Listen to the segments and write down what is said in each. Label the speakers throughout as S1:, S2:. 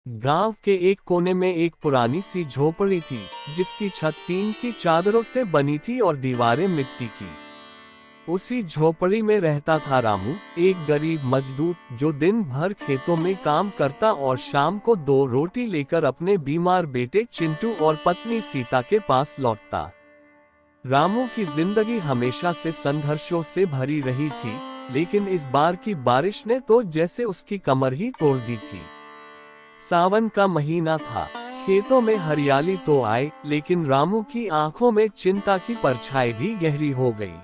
S1: गांव के एक कोने में एक पुरानी सी झोपड़ी थी, जिसकी छत टीन की चादरों से बनी थी और दीवारें मिट्टी की। उसी झोपड़ी में रहता था रामू, एक गरीब मजदूर जो दिन भर खेतों में काम करता और शाम को 2 रोटी लेकर अपने बीमार बेटे चिंटू और पत्नी सीता के पास लौटता। रामू की जिंदगी हमेशा से संघर्षों से भरी रही थी, लेकिन इस बार की बारिश ने तो जैसे उसकी कमर ही तोड़ दी थी। सावन का महीना था, खेतों में हरियाली तो आई, लेकिन रामू की आंखों में चिंता की परछाई भी गहरी हो गई।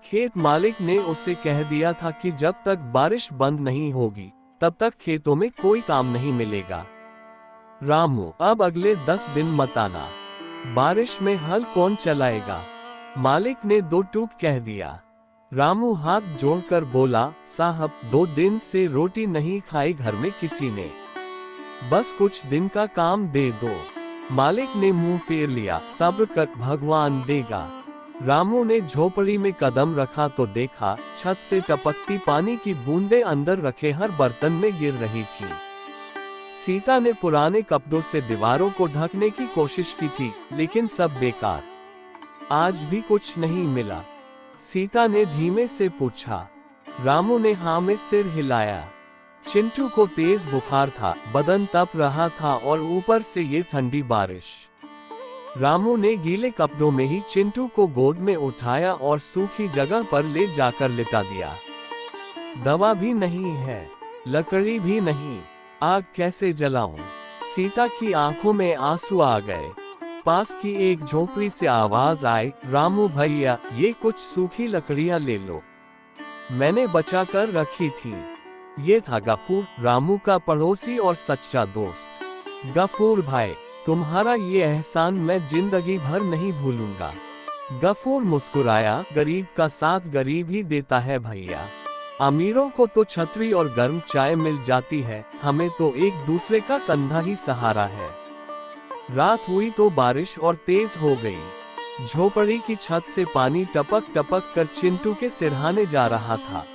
S1: खेत मालिक ने उसे कह दिया था कि जब तक बारिश बंद नहीं होगी, तब तक खेतों में कोई काम नहीं मिलेगा। रामू, अब अगले 10 दिन मत आना, बारिश में हल कौन चलाएगा? मालिक ने 2 टूक कह दिया। रामू हाथ जोड़कर बोला, साहब, 2 दिन से रोटी नहीं खाई घर में किसी ने, बस कुछ दिन का काम दे दो। मालिक ने मुंह फेर लिया, सब्र कर, भगवान देगा। रामू ने झोपड़ी में कदम रखा तो देखा, छत से टपकती पानी की बूंदें अंदर रखे हर बर्तन में गिर रही थी। सीता ने पुराने कपड़ों से दीवारों को ढकने की कोशिश की थी, लेकिन सब बेकार। आज भी कुछ नहीं मिला। सीता ने धीमे से पूछा। रामू ने हाँ में सिर हिलाया। चिंटू को तेज बुखार था, बदन तप रहा था और ऊपर से ये ठंडी बारिश। रामू ने गीले कपड़ों में ही चिंटू को गोद में उठाया और सूखी जगह पर ले जाकर लिटा दिया। दवा भी नहीं है, लकड़ी भी नहीं, आग कैसे जलाऊं? सीता की आंखों में आंसू आ गए। पास की एक झोपड़ी से आवाज आई, रामू भैया, ये कुछ सूखी लकड़ियां ले लो, मैंने बचा कर रखी थी। ये था गफूर, रामू का पड़ोसी और सच्चा दोस्त। गफूर भाई, तुम्हारा ये एहसान मैं जिंदगी भर नहीं भूलूंगा। गफूर मुस्कुराया, गरीब का साथ गरीब ही देता है भैया। अमीरों को तो छतरी और गर्म चाय मिल जाती है, हमें तो एक दूसरे का कंधा ही सहारा है। रात हुई तो बारिश और तेज हो गई। झोपड़ी की छत से पानी टपक टपक कर चिंटू के सिरहाने जा रहा था।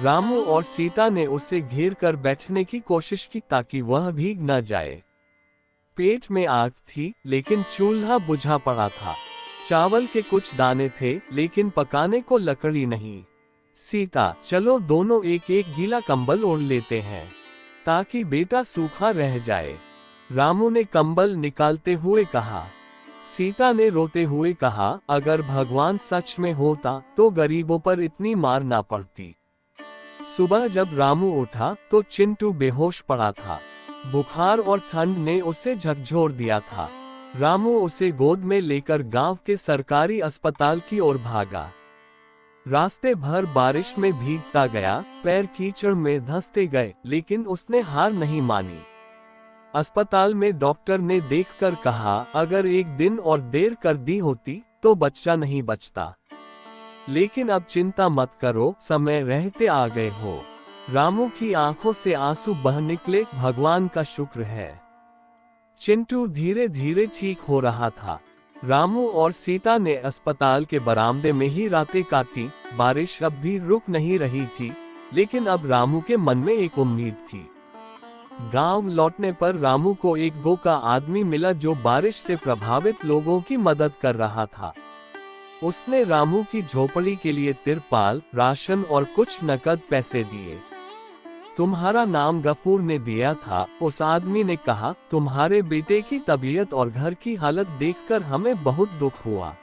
S1: रामू और सीता ने उसे घेर कर बैठने की कोशिश की ताकि वह भीग न जाए। पेट में आग थी, लेकिन चूल्हा बुझा पड़ा था। चावल के कुछ दाने थे, लेकिन पकाने को लकड़ी नहीं। सीता, चलो दोनों एक एक गीला कंबल ओढ़ लेते हैं, ताकि बेटा सूखा रह जाए। रामू ने कंबल निकालते हुए कहा। सीता ने रोते हुए कहा, अगर भगवान सच में होता तो गरीबों पर इतनी मार ना पड़ती। सुबह जब रामू उठा तो चिंटू बेहोश पड़ा था। बुखार और ठंड ने उसे झकझोर दिया था। रामू उसे गोद में लेकर गांव के सरकारी अस्पताल की ओर भागा। रास्ते भर बारिश में भीगता गया, पैर कीचड़ में धंसते गए, लेकिन उसने हार नहीं मानी। अस्पताल में डॉक्टर ने देखकर कहा, अगर 1 दिन और देर कर दी होती तो बच्चा नहीं बचता। लेकिन अब चिंता मत करो, समय रहते आ गए हो। रामू की आंखों से आंसू बह निकले, भगवान का शुक्र है। चिंटू धीरे धीरे ठीक हो रहा था। रामू और सीता ने अस्पताल के बरामदे में ही रातें काटी। बारिश अब भी रुक नहीं रही थी, लेकिन अब रामू के मन में एक उम्मीद थी। गांव लौटने पर रामू को एक गो का आदमी मिला जो बारिश से प्रभावित लोगों की मदद कर रहा था। उसने रामू की झोपड़ी के लिए तिरपाल, राशन और कुछ नकद पैसे दिए। तुम्हारा नाम गफूर ने दिया था, उस आदमी ने कहा। तुम्हारे बेटे की तबीयत और घर की हालत देखकर हमें बहुत दुख हुआ।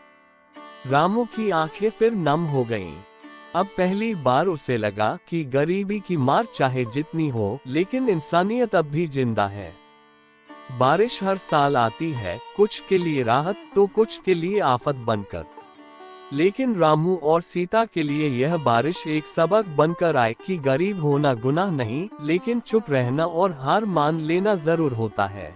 S1: रामू की आंखें फिर नम हो गईं। अब पहली बार उसे लगा कि गरीबी की मार चाहे जितनी हो, लेकिन इंसानियत अब भी जिंदा है। बारिश हर साल आती है, कुछ के लिए राहत तो कुछ के लिए आफत बनकर। लेकिन रामू और सीता के लिए यह बारिश एक सबक बनकर आए कि गरीब होना गुनाह नहीं, लेकिन चुप रहना और हार मान लेना जरूर होता है।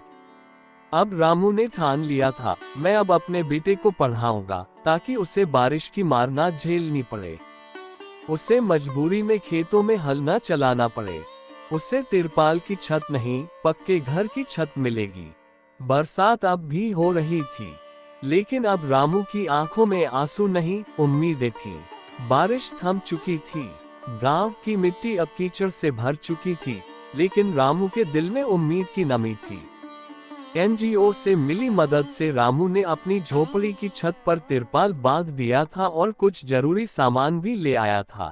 S1: अब रामू ने ठान लिया था, मैं अब अपने बेटे को पढ़ाऊंगा, ताकि उसे बारिश की मार ना झेलनी पड़े, उसे मजबूरी में खेतों में हल न चलाना पड़े, उसे तिरपाल की छत नहीं, पक्के घर की छत मिलेगी। बरसात अब भी हो रही थी। लेकिन अब रामू की आंखों में आंसू नहीं, उम्मीदें थीं। बारिश थम चुकी थी, गांव की मिट्टी अब कीचड़ से भर चुकी थी, लेकिन रामू के दिल में उम्मीद की नमी थी। एनजीओ से मिली मदद से रामू ने अपनी झोपड़ी की छत पर तिरपाल बांध दिया था और कुछ जरूरी सामान भी ले आया था।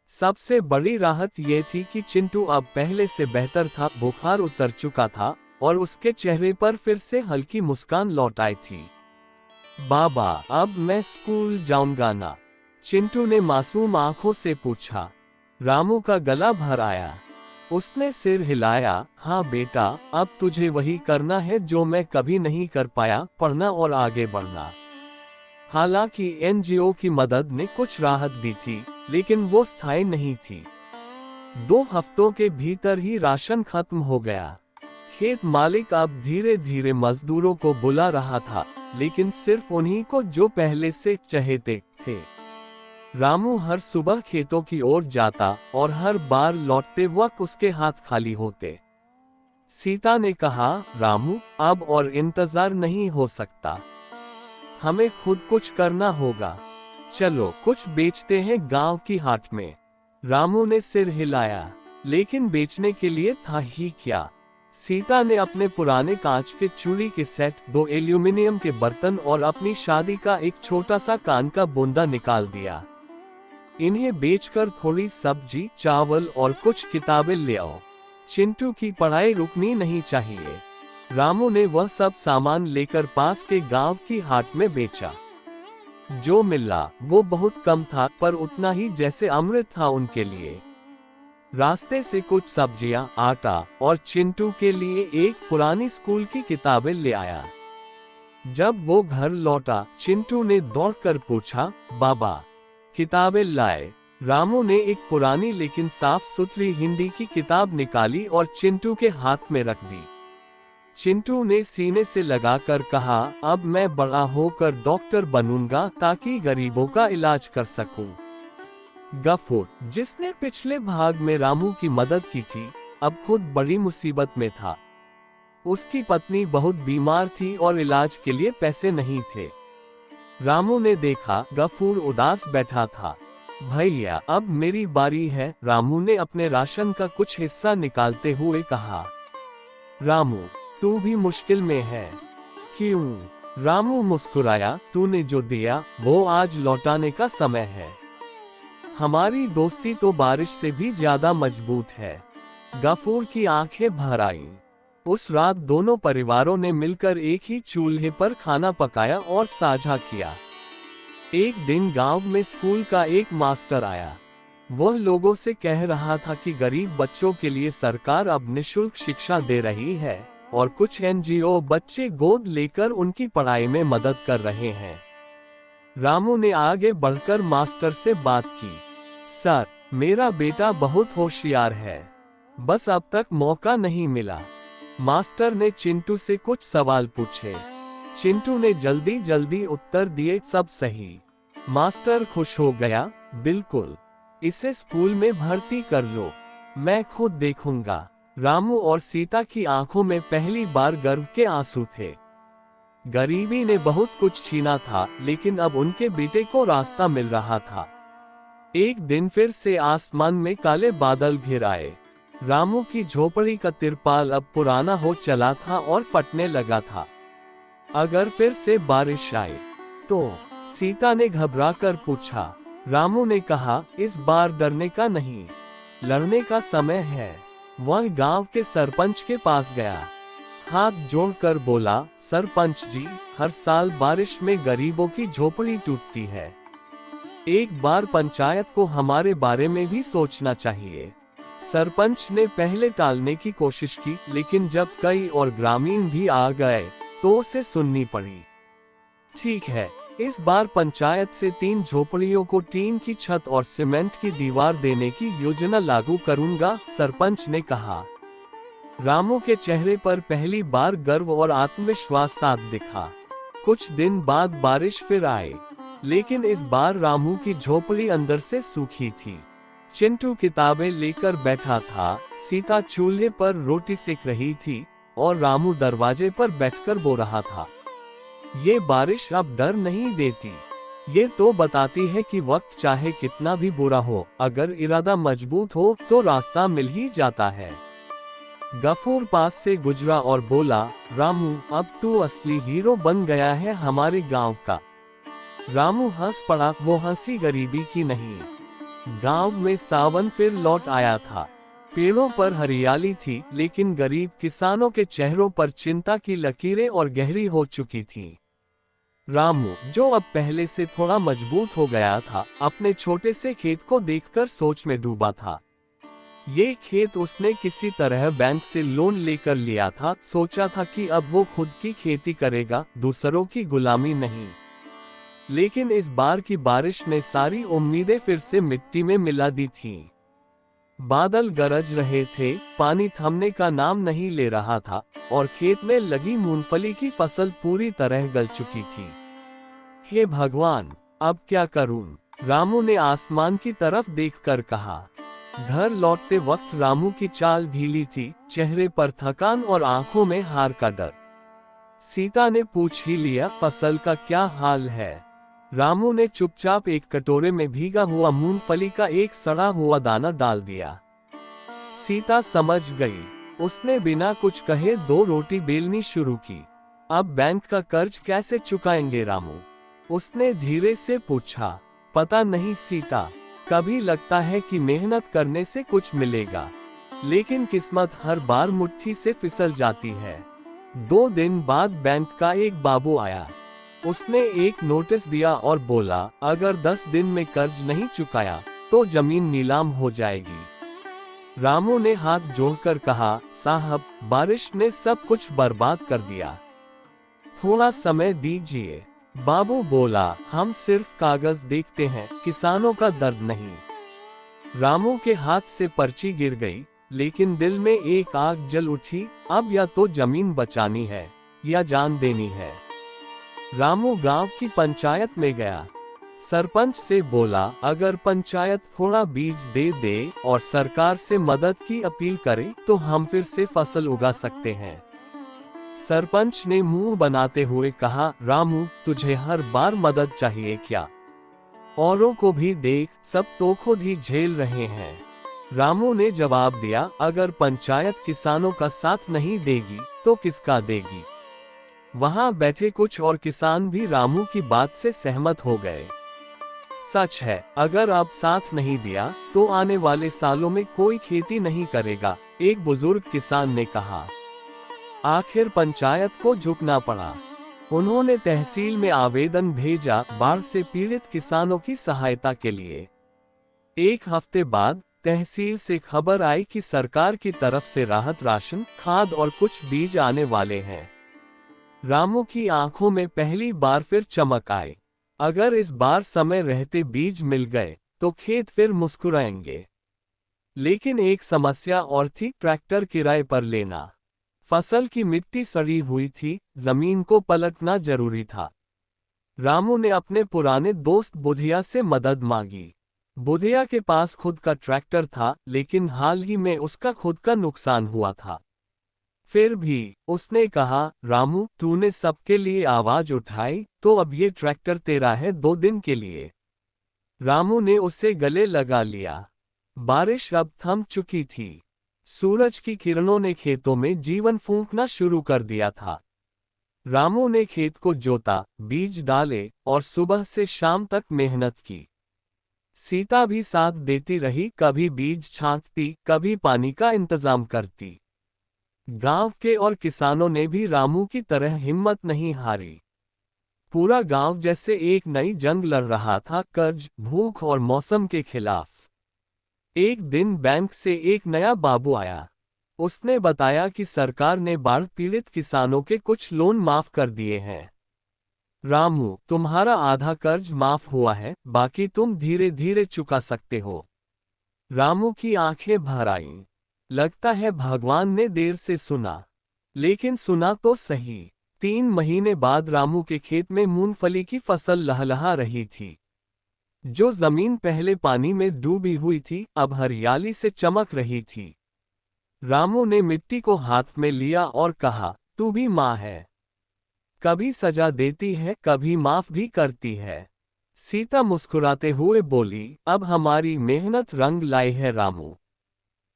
S1: सबसे बड़ी राहत ये थी कि चिंटू अब पहले से बेहतर था, बुखार उतर चुका था और उसके चेहरे पर फिर से हल्की मुस्कान लौट आई थी। बाबा, अब मैं स्कूल जाऊंगा ना? चिंटू ने मासूम आंखों से पूछा। रामू का गला भर आया। उसने सिर हिलाया। हाँ बेटा, अब तुझे वही करना है जो मैं कभी नहीं कर पाया, पढ़ना और आगे बढ़ना। हालांकि एनजीओ की मदद ने कुछ राहत दी थी, लेकिन वो स्थायी नहीं थी। 2 हफ्तों के भीतर ही राशन खत्म हो गया। खेत मालिक अब धीरे धीरे मजदूरों को बुला रहा था, लेकिन सिर्फ उन्हीं को जो पहले से चहेते थे। रामू हर सुबह खेतों की ओर जाता और हर बार लौटते वक्त उसके हाथ खाली होते। सीता ने कहा, रामू, अब और इंतजार नहीं हो सकता, हमें खुद कुछ करना होगा। चलो कुछ बेचते हैं गांव की हाट में। रामू ने सिर हिलाया, लेकिन बेचने के लिए था ही क्या। सीता ने अपने पुराने कांच के चूड़ी के सेट, 2 एल्यूमिनियम के बर्तन और अपनी शादी का एक छोटा सा कान का बूंदा निकाल दिया। इन्हें बेचकर थोड़ी सब्जी, चावल और कुछ किताबें ले आओ। चिंटू की पढ़ाई रुकनी नहीं चाहिए। रामू ने वह सब सामान लेकर पास के गांव की हाट में बेचा। जो मिला वो बहुत कम था, पर उतना ही जैसे अमृत था उनके लिए। रास्ते से कुछ सब्जियां, आटा और चिंटू के लिए एक पुरानी स्कूल की किताबें ले आया। जब वो घर लौटा, चिंटू ने दौड़कर पूछा, बाबा, किताबें लाए? रामू ने एक पुरानी लेकिन साफ सुथरी हिंदी की किताब निकाली और चिंटू के हाथ में रख दी। चिंटू ने सीने से लगाकर कहा, अब मैं बड़ा होकर डॉक्टर बनूंगा ताकि गरीबों का इलाज कर सकूं। गफूर, जिसने पिछले भाग में रामू की मदद की थी, अब खुद बड़ी मुसीबत में था। उसकी पत्नी बहुत बीमार थी और इलाज के लिए पैसे नहीं थे। रामू ने देखा गफूर उदास बैठा था। भैया, अब मेरी बारी है, रामू ने अपने राशन का कुछ हिस्सा निकालते हुए कहा। रामू, तू भी मुश्किल में है। क्यों? रामू मुस्कुराया, तूने जो दिया वो आज लौटाने का समय है। हमारी दोस्ती तो बारिश से भी ज्यादा मजबूत है। गफूर की आंखें भर आईं। उस रात दोनों परिवारों ने मिलकर एक ही चूल्हे पर खाना पकाया और साझा किया। एक दिन गांव में स्कूल का एक मास्टर आया। वह लोगों से कह रहा था कि गरीब बच्चों के लिए सरकार अब निःशुल्क शिक्षा दे रही है और कुछ एनजीओ बच्चे गोद लेकर उनकी पढ़ाई में मदद कर रहे हैं। रामू ने आगे बढ़कर मास्टर से बात की। सर, मेरा बेटा बहुत होशियार है, बस अब तक मौका नहीं मिला। मास्टर ने चिंटू से कुछ सवाल पूछे। चिंटू ने जल्दी जल्दी उत्तर दिए, सब सही। मास्टर खुश हो गया, बिल्कुल, इसे स्कूल में भर्ती कर लो, मैं खुद देखूंगा। रामू और सीता की आंखों में पहली बार गर्व के आंसू थे। गरीबी ने बहुत कुछ छीना था, लेकिन अब उनके बेटे को रास्ता मिल रहा था। एक दिन फिर से आसमान में काले बादल घिर आए। रामू की झोपड़ी का तिरपाल अब पुराना हो चला था और फटने लगा था। अगर फिर से बारिश आए तो? सीता ने घबराकर पूछा। रामू ने कहा, इस बार डरने का नहीं, लड़ने का समय है। वह गांव के सरपंच के पास गया, हाथ जोड़कर बोला, सरपंच जी, हर साल बारिश में गरीबों की झोपड़ी टूटती है। एक बार पंचायत को हमारे बारे में भी सोचना चाहिए। सरपंच ने पहले टालने की कोशिश की, लेकिन जब कई और ग्रामीण भी आ गए तो उसे सुननी पड़ी। ठीक है, इस बार पंचायत से 3 झोपड़ियों को टीन की छत और सीमेंट की दीवार देने की योजना लागू करूंगा, सरपंच ने कहा। रामू के चेहरे पर पहली बार गर्व और आत्मविश्वास साथ दिखा। कुछ दिन बाद बारिश फिर आई, लेकिन इस बार रामू की झोपड़ी अंदर से सूखी थी। चिंटू किताबें लेकर बैठा था, सीता चूल्हे पर रोटी सेक रही थी और रामू दरवाजे पर बैठकर बो रहा था। ये बारिश अब डर नहीं देती, ये तो बताती है कि वक्त चाहे कितना भी बुरा हो, अगर इरादा मजबूत हो तो रास्ता मिल ही जाता है। गफूर पास से गुजरा और बोला, रामू अब तू असली हीरो बन गया है हमारे गांव का। रामू हंस पड़ा, वो हंसी गरीबी की नहीं। गांव में सावन फिर लौट आया था। पेड़ों पर हरियाली थी, लेकिन गरीब किसानों के चेहरों पर चिंता की लकीरें और गहरी हो चुकी थीं। रामू, जो अब पहले से थोड़ा मजबूत हो गया था, अपने छोटे से खेत को देखकर सोच में डूबा था। ये खेत उसने किसी तरह बैंक से लोन लेकर लिया था। सोचा था कि अब वो खुद की खेती करेगा, दूसरों की गुलामी नहीं। लेकिन इस बार की बारिश ने सारी उम्मीदें फिर से मिट्टी में मिला दी थीं। बादल गरज रहे थे, पानी थमने का नाम नहीं ले रहा था, और खेत में लगी मूंगफली की फसल पूरी तरह गल चुकी थी। हे भगवान, अब क्या करूं? रामू ने आसमान की तरफ देखकर कहा। घर लौटते वक्त रामू की चाल ढीली थी, चेहरे पर थकान और आंखों में हार का डर। सीता ने पूछ ही लिया, फसल का क्या हाल है? रामू ने चुपचाप एक कटोरे में भीगा हुआ मूंगफली का एक सड़ा हुआ दाना डाल दिया। सीता समझ गई। उसने बिना कुछ कहे 2 रोटी बेलनी शुरू की। अब बैंक का कर्ज कैसे चुकाएंगे रामू? उसने धीरे से पूछा। पता नहीं सीता, कभी लगता है कि मेहनत करने से कुछ मिलेगा, लेकिन किस्मत हर बार मुट्ठी से फिसल जाती है। 2 दिन बाद बैंक का एक बाबू आया। उसने एक नोटिस दिया और बोला, अगर 10 दिन में कर्ज नहीं चुकाया तो जमीन नीलाम हो जाएगी। रामू ने हाथ जोड़कर कहा, साहब, बारिश ने सब कुछ बर्बाद कर दिया, थोड़ा समय दीजिए। बाबू बोला, हम सिर्फ कागज देखते हैं, किसानों का दर्द नहीं। रामू के हाथ से पर्ची गिर गई, लेकिन दिल में एक आग जल उठी। अब या तो जमीन बचानी है या जान देनी है। रामू गांव की पंचायत में गया। सरपंच से बोला, अगर पंचायत थोड़ा बीज दे दे और सरकार से मदद की अपील करे तो हम फिर से फसल उगा सकते हैं। सरपंच ने मुंह बनाते हुए कहा, रामू, तुझे हर बार मदद चाहिए क्या? औरों को भी देख, सब तो खुद ही झेल रहे हैं। रामू ने जवाब दिया, अगर पंचायत किसानों का साथ नहीं देगी तो किसका देगी? वहां बैठे कुछ और किसान भी रामू की बात से सहमत हो गए। सच है, अगर अब साथ नहीं दिया तो आने वाले सालों में कोई खेती नहीं करेगा, एक बुजुर्ग किसान ने कहा। आखिर पंचायत को झुकना पड़ा। उन्होंने तहसील में आवेदन भेजा, बाढ़ से पीड़ित किसानों की सहायता के लिए। 1 हफ्ते बाद तहसील से खबर आई कि सरकार की तरफ से राहत राशन, खाद और कुछ बीज आने वाले हैं। रामू की आंखों में पहली बार फिर चमक आई। अगर इस बार समय रहते बीज मिल गए तो खेत फिर मुस्कुराएंगे। लेकिन एक समस्या और थी, ट्रैक्टर किराए पर लेना। फसल की मिट्टी सड़ी हुई थी, जमीन को पलटना जरूरी था। रामू ने अपने पुराने दोस्त बुधिया से मदद मांगी। बुधिया के पास खुद का ट्रैक्टर था, लेकिन हाल ही में उसका खुद का नुकसान हुआ था। फिर भी उसने कहा, रामू, तूने सबके लिए आवाज उठाई, तो अब ये ट्रैक्टर तेरा है 2 दिन के लिए। रामू ने उसे गले लगा लिया। बारिश अब थम चुकी थी। सूरज की किरणों ने खेतों में जीवन फूंकना शुरू कर दिया था। रामू ने खेत को जोता, बीज डाले और सुबह से शाम तक मेहनत की। सीता भी साथ देती रही, कभी बीज छांटती, कभी पानी का इंतजाम करती। गांव के और किसानों ने भी रामू की तरह हिम्मत नहीं हारी। पूरा गांव जैसे एक नई जंग लड़ रहा था, कर्ज, भूख और मौसम के खिलाफ। एक दिन बैंक से एक नया बाबू आया। उसने बताया कि सरकार ने बाढ़ पीड़ित किसानों के कुछ लोन माफ कर दिए हैं। रामू, तुम्हारा आधा कर्ज माफ हुआ है, बाकी तुम धीरे धीरे चुका सकते हो। रामू की आंखें भर आईं। लगता है भगवान ने देर से सुना, लेकिन सुना तो सही। 3 महीने बाद रामू के खेत में मूंगफली की फसल लहलहा रही थी। जो जमीन पहले पानी में डूबी हुई थी, अब हरियाली से चमक रही थी। रामू ने मिट्टी को हाथ में लिया और कहा, तू भी माँ है। कभी सजा देती है, कभी माफ भी करती है। सीता मुस्कुराते हुए बोली, अब हमारी मेहनत रंग लाई है रामू।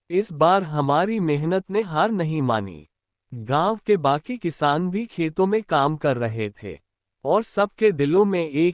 S1: इस बार हमारी मेहनत ने हार नहीं मानी। गांव के बाकी किसान भी खेतों में काम कर रहे थे और सबके दिलों में एक